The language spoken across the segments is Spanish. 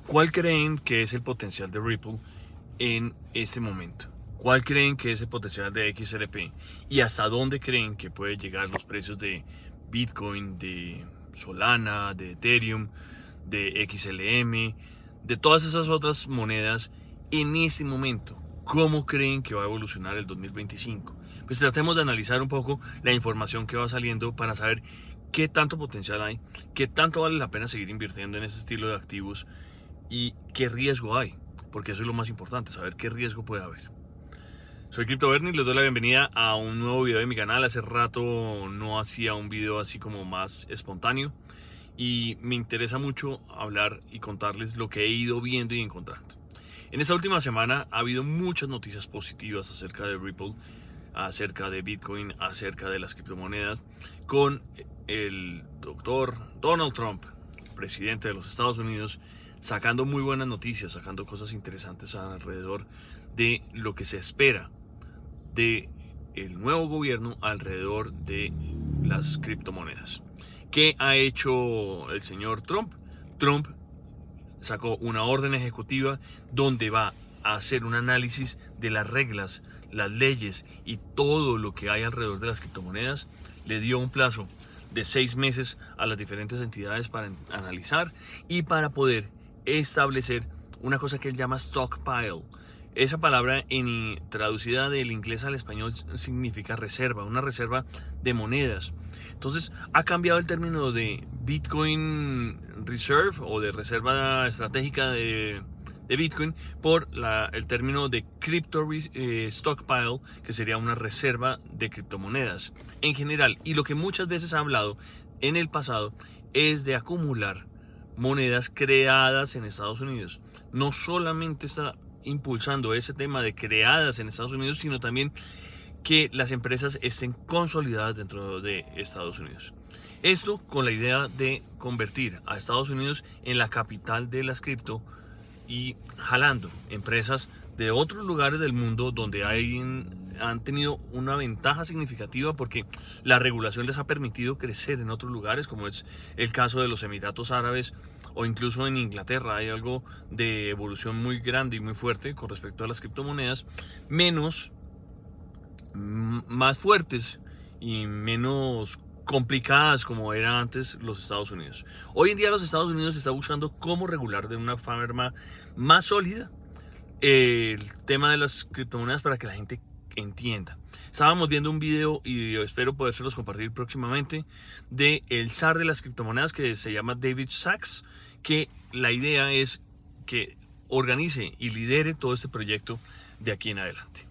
¿Cuál creen que es el potencial de Ripple en este momento? ¿Cuál creen que es el potencial de XRP? ¿Y hasta dónde creen que pueden llegar los precios de Bitcoin, de Solana, de Ethereum, de XLM, de todas esas otras monedas en este momento? ¿Cómo creen que va a evolucionar el 2025? Pues tratemos de analizar un poco la información que va saliendo para saber qué tanto potencial hay, qué tanto vale la pena seguir invirtiendo en ese estilo de activos y qué riesgo hay, porque eso es lo más importante, saber qué riesgo puede haber. Soy Crypto Bernie y les doy la bienvenida a un nuevo video de mi canal. Hace rato no hacía un video así como más espontáneo y me interesa mucho hablar y contarles lo que he ido viendo y encontrando. En esta última semana ha habido muchas noticias positivas acerca de Ripple, acerca de Bitcoin, acerca de las criptomonedas, con el doctor Donald Trump, presidente de los Estados Unidos, sacando muy buenas noticias, sacando cosas interesantes alrededor de lo que se espera de el nuevo gobierno alrededor de las criptomonedas. ¿Qué ha hecho el señor Trump? Trump sacó una orden ejecutiva donde va a hacer un análisis de las reglas, las leyes y todo lo que hay alrededor de las criptomonedas. Le dio un plazo de 6 meses a las diferentes entidades para analizar y para poder establecer una cosa que él llama stockpile. Esa palabra traducida del inglés al español significa reserva, una reserva de monedas. Entonces ha cambiado el término de Bitcoin Reserve o de reserva estratégica de Bitcoin por el término de Crypto Stockpile, que sería una reserva de criptomonedas en general. Y lo que muchas veces ha hablado en el pasado es de acumular monedas creadas en Estados Unidos. No solamente está impulsando ese tema de creadas en Estados Unidos, sino también que las empresas estén consolidadas dentro de Estados Unidos. Esto con la idea de convertir a Estados Unidos en la capital de las cripto y jalando empresas de otros lugares del mundo donde han tenido una ventaja significativa porque la regulación les ha permitido crecer en otros lugares, como es el caso de los Emiratos Árabes o incluso en Inglaterra. Hay algo de evolución muy grande y muy fuerte con respecto a las criptomonedas, más fuertes y menos complicadas como era antes los Estados Unidos. Hoy en día los Estados Unidos están buscando cómo regular de una forma más sólida el tema de las criptomonedas para que la gente entienda. Estábamos viendo un video y espero podérselos compartir próximamente de el zar de las criptomonedas que se llama David Sachs, que la idea es que organice y lidere todo este proyecto de aquí en adelante.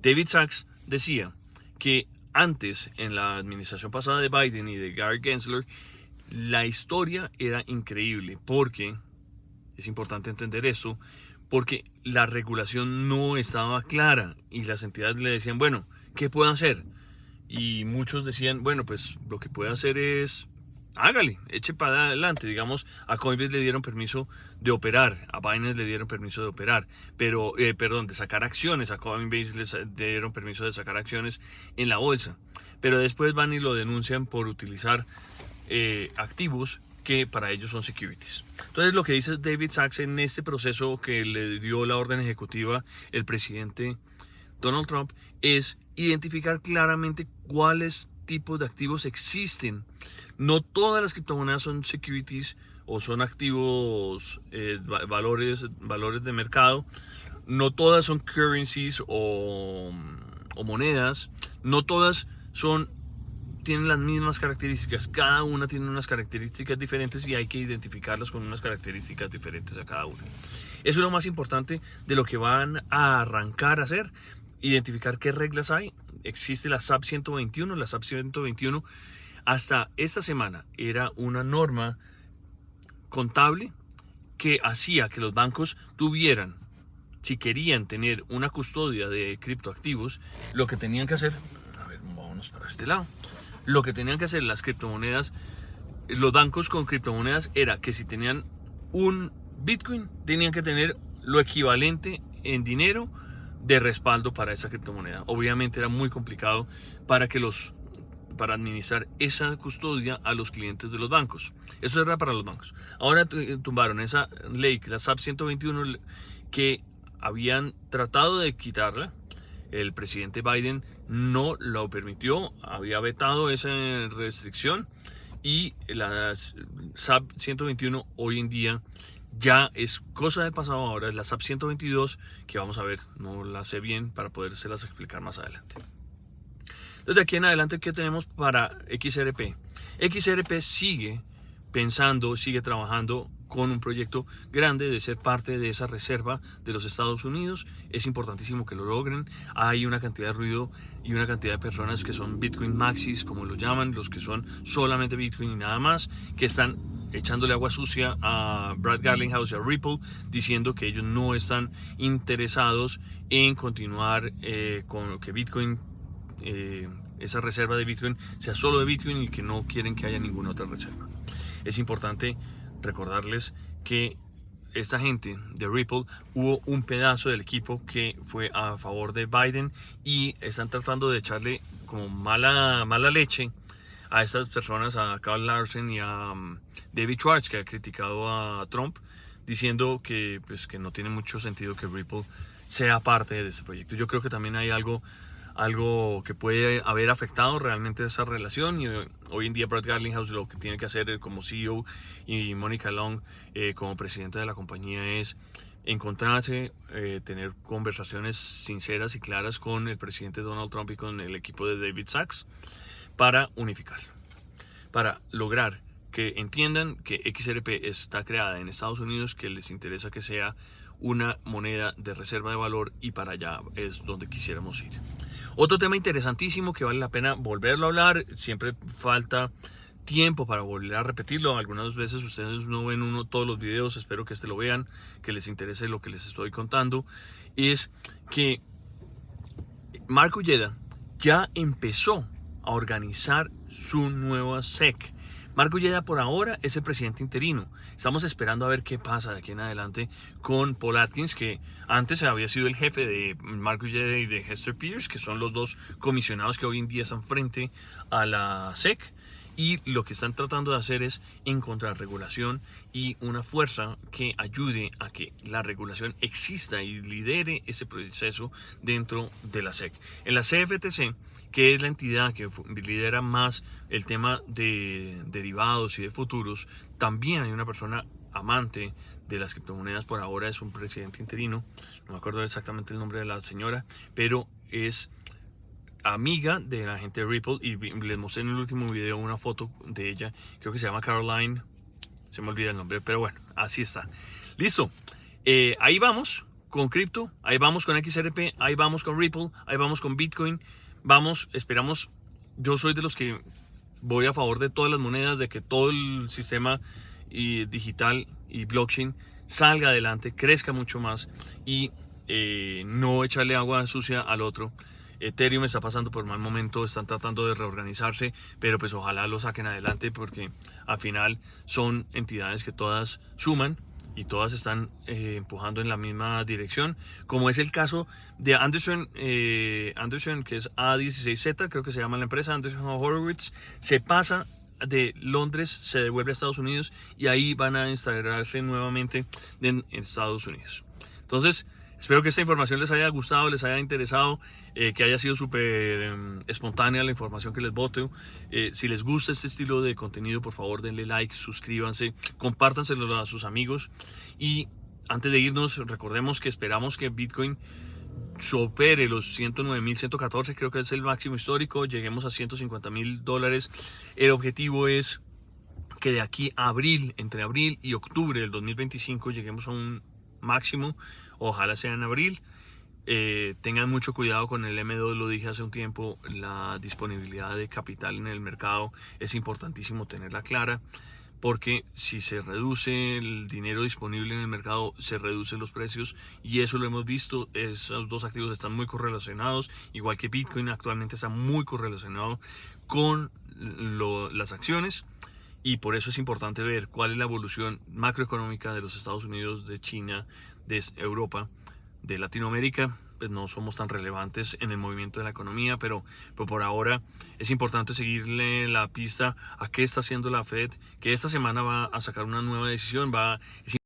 David Sachs decía que antes, en la administración pasada de Biden y de Gary Gensler, la historia era increíble porque, es importante entender esto, porque la regulación no estaba clara y las entidades le decían, bueno, ¿qué puedo hacer? Y muchos decían, bueno, pues lo que puede hacer es hágale, eche para adelante. Digamos, a Coinbase le dieron permiso de operar, a Binance le dieron permiso de operar, pero, de sacar acciones, a Coinbase les dieron permiso de sacar acciones en la bolsa. Pero después van y lo denuncian por utilizar activos que para ellos son securities. Entonces lo que dice David Sachs en este proceso que le dio la orden ejecutiva el presidente Donald Trump es identificar claramente cuáles tipos de activos existen. No todas las criptomonedas son securities o son activos, valores de mercado. No todas son currencies o monedas. No todas tienen las mismas características. Cada una tiene unas características diferentes y hay que identificarlas con unas características diferentes a cada una. Eso es lo más importante de lo que van a arrancar a hacer. Identificar qué reglas hay. Existe la SAP 121. La SAP 121 hasta esta semana era una norma contable que hacía que los bancos tuvieran, si querían tener una custodia de criptoactivos, lo que tenían que hacer, vámonos para este lado, lo que tenían que hacer las criptomonedas, los bancos con criptomonedas era que si tenían un Bitcoin, tenían que tener lo equivalente en dinero de respaldo para esa criptomoneda. Obviamente era muy complicado para que los para administrar esa custodia a los clientes de los bancos. Eso era para los bancos. Ahora tumbaron esa ley, la SAP 121, que habían tratado de quitarla. El presidente Biden no lo permitió, había vetado esa restricción, y la SAP 121 hoy en día ya es cosa del pasado. Ahora es la SAP 122, que vamos a ver, no la sé bien para podérselas explicar más adelante. Entonces, de aquí en adelante, ¿qué tenemos para XRP? XRP sigue pensando, sigue trabajando con un proyecto grande de ser parte de esa reserva de los Estados Unidos. Es importantísimo que lo logren. Hay una cantidad de ruido y una cantidad de personas que son Bitcoin Maxis, como lo llaman, los que son solamente Bitcoin y nada más, que están echándole agua sucia a Brad Garlinghouse y a Ripple, diciendo que ellos no están interesados en continuar con que Bitcoin, esa reserva de Bitcoin, sea solo de Bitcoin, y que no quieren que haya ninguna otra reserva. Es importante recordarles que esta gente de Ripple, hubo un pedazo del equipo que fue a favor de Biden, y están tratando de echarle como mala leche a estas personas, a Carl Larsen y a David Schwartz, que ha criticado a Trump, diciendo que, pues, que no tiene mucho sentido que Ripple sea parte de este proyecto. Yo creo que también hay algo que puede haber afectado realmente esa relación, y hoy en día Brad Garlinghouse lo que tiene que hacer como CEO, y Monica Long como presidenta de la compañía, es encontrarse, tener conversaciones sinceras y claras con el presidente Donald Trump y con el equipo de David Sachs para unificar, para lograr que entiendan que XRP está creada en Estados Unidos, que les interesa que sea una moneda de reserva de valor, y para allá es donde quisiéramos ir. Otro tema interesantísimo que vale la pena volverlo a hablar, siempre falta tiempo para volver a repetirlo. Algunas veces ustedes no ven todos los videos, espero que lo vean, que les interese lo que les estoy contando. Es que Mark Ulleda ya empezó a organizar su nueva SEC. Mark Ulleda por ahora es el presidente interino. Estamos esperando a ver qué pasa de aquí en adelante con Paul Atkins, que antes había sido el jefe de Mark Ulleda y de Hester Peirce, que son los dos comisionados que hoy en día están frente a la SEC. Y lo que están tratando de hacer es encontrar regulación y una fuerza que ayude a que la regulación exista y lidere ese proceso dentro de la SEC. En la CFTC, que es la entidad que lidera más el tema de derivados y de futuros, también hay una persona amante de las criptomonedas. Por ahora es un presidente interino, no me acuerdo exactamente el nombre de la señora, pero es amiga de la gente de Ripple, y les mostré en el último video una foto de ella, creo que se llama Caroline, se me olvida el nombre, pero bueno, así está. Listo, ahí vamos con cripto, ahí vamos con XRP, ahí vamos con Ripple, ahí vamos con Bitcoin, vamos, esperamos. Yo soy de los que voy a favor de todas las monedas, de que todo el sistema digital y blockchain salga adelante, crezca mucho más, y no echarle agua sucia al otro. Ethereum está pasando por un mal momento, están tratando de reorganizarse, pero pues ojalá lo saquen adelante, porque al final son entidades que todas suman y todas están empujando en la misma dirección, como es el caso de Anderson, que es A16Z, creo que se llama la empresa, Anderson Horowitz. Se pasa de Londres, se devuelve a Estados Unidos, y ahí van a instalarse nuevamente en Estados Unidos. Entonces, espero que esta información les haya gustado, les haya interesado, que haya sido súper espontánea la información que les boto. Si les gusta este estilo de contenido, por favor denle like, suscríbanse, compártanselo a sus amigos. Y antes de irnos, recordemos que esperamos que Bitcoin supere los 109.114, creo que es el máximo histórico, lleguemos a $150.000. El objetivo es que de aquí a abril, entre abril y octubre del 2025, lleguemos a un máximo, ojalá sea en abril. Tengan mucho cuidado con el M2, lo dije hace un tiempo, la disponibilidad de capital en el mercado es importantísimo tenerla clara, porque si se reduce el dinero disponible en el mercado, se reducen los precios, y eso lo hemos visto. Esos dos activos están muy correlacionados, igual que Bitcoin actualmente está muy correlacionado con las acciones. Y por eso es importante ver cuál es la evolución macroeconómica de los Estados Unidos, de China, de Europa, de Latinoamérica, pues no somos tan relevantes en el movimiento de la economía, pero por ahora es importante seguirle la pista a qué está haciendo la Fed, que esta semana va a sacar una nueva decisión. Es